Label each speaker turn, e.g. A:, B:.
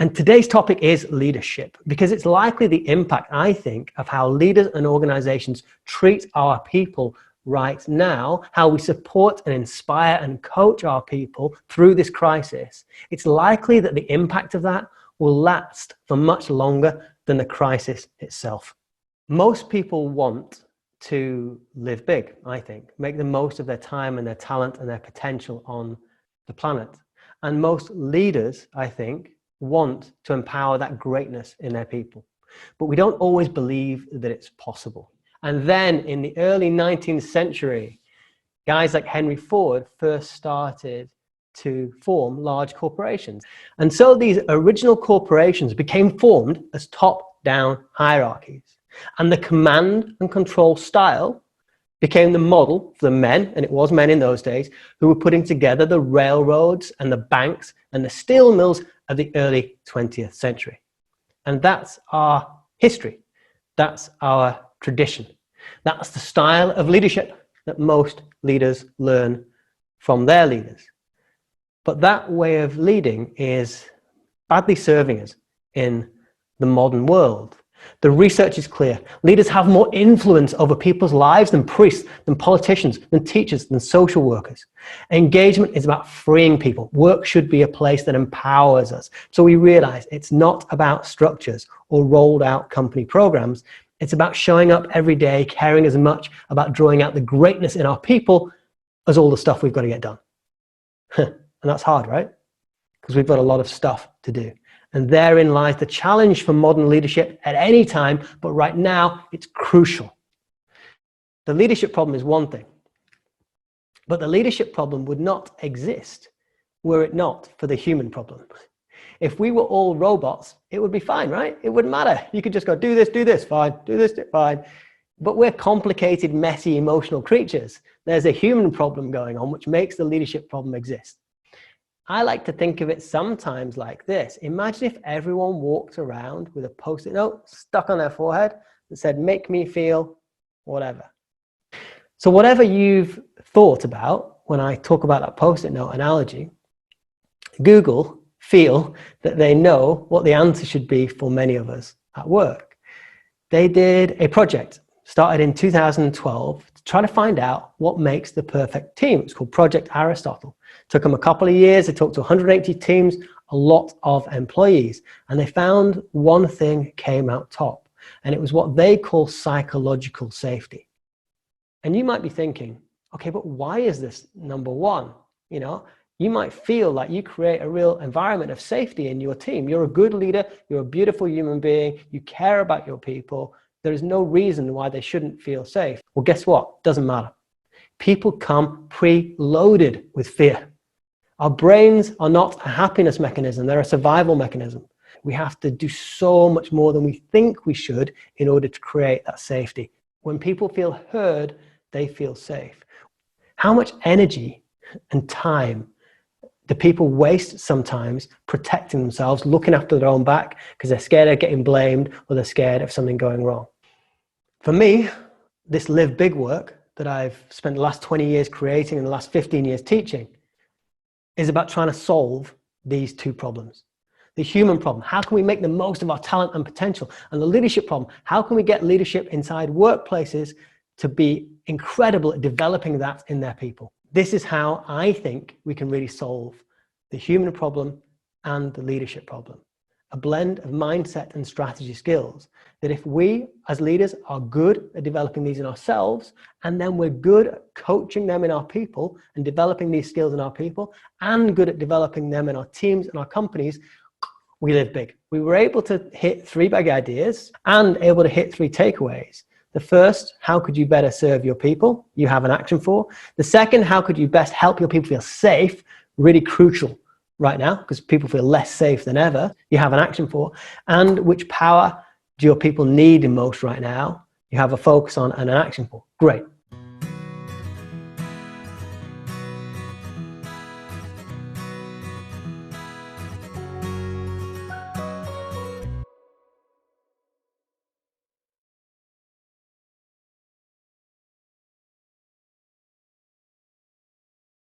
A: And today's topic is leadership, because it's likely the impact, I think, of how leaders and organizations treat our people right now, how we support and inspire and coach our people through this crisis. It's likely that the impact of that will last for much longer than the crisis itself. Most people want to live big, I think, make the most of their time and their talent and their potential on the planet. And most leaders, I think, want to empower that greatness in their people. But we don't always believe that it's possible. And then in the early 19th century, guys like Henry Ford first started to form large corporations. And so these original corporations became formed as top-down hierarchies. And the command and control style became the model for the men, and it was men in those days, who were putting together the railroads and the banks and the steel mills of the early 20th century. And that's our history. That's our tradition. That's the style of leadership that most leaders learn from their leaders. But that way of leading is badly serving us in the modern world. The research is clear. Leaders have more influence over people's lives than priests, than politicians, than teachers, than social workers. Engagement is about freeing people. Work should be a place that empowers us. So we realize it's not about structures or rolled out company programs. It's about showing up every day, caring as much about drawing out the greatness in our people as all the stuff we've got to get done. And that's hard, right? Because we've got a lot of stuff to do. And therein lies the challenge for modern leadership at any time, but right now it's crucial. The leadership problem is one thing, but the leadership problem would not exist were it not for the human problem. If we were all robots, it would be fine, right? It wouldn't matter. You could just go, do this, fine, do this, fine. But we're complicated, messy, emotional creatures. There's a human problem going on, which makes the leadership problem exist. I like to think of it sometimes like this. Imagine if everyone walked around with a post-it note stuck on their forehead that said, make me feel whatever. So whatever you've thought about when I talk about that post-it note analogy, Google feel that they know what the answer should be for many of us at work. They did a project, started in 2012, to try to find out what makes the perfect team. It's called Project Aristotle. Took them a couple of years. They talked to 180 teams, a lot of employees, and they found one thing came out top, and it was what they call psychological safety. And you might be thinking, okay, but why is this number one? You know, you might feel like you create a real environment of safety in your team. You're a good leader. You're a beautiful human being. You care about your people. There is no reason why they shouldn't feel safe. Well, guess what? Doesn't matter. People come preloaded with fear. Our brains are not a happiness mechanism. They're a survival mechanism. We have to do so much more than we think we should in order to create that safety. When people feel heard, they feel safe. How much energy and time do people waste sometimes protecting themselves, looking after their own back because they're scared of getting blamed or they're scared of something going wrong? For me, this live big work that I've spent the last 20 years creating and the last 15 years teaching is about trying to solve these two problems. The human problem, how can we make the most of our talent and potential? And the leadership problem, how can we get leadership inside workplaces to be incredible at developing that in their people? This is how I think we can really solve the human problem and the leadership problem. A blend of mindset and strategy skills that if we as leaders are good at developing these in ourselves, and then we're good at coaching them in our people and developing these skills in our people, and good at developing them in our teams and our companies, we live big. We were able to hit 3 big ideas and able to hit 3 takeaways. The first, how could you better serve your people? You have an action for. The second, how could you best help your people feel safe? Really crucial right now because people feel less safe than ever. You have an action for. And which power do your people need the most right now? You have a focus on and an action for. Great.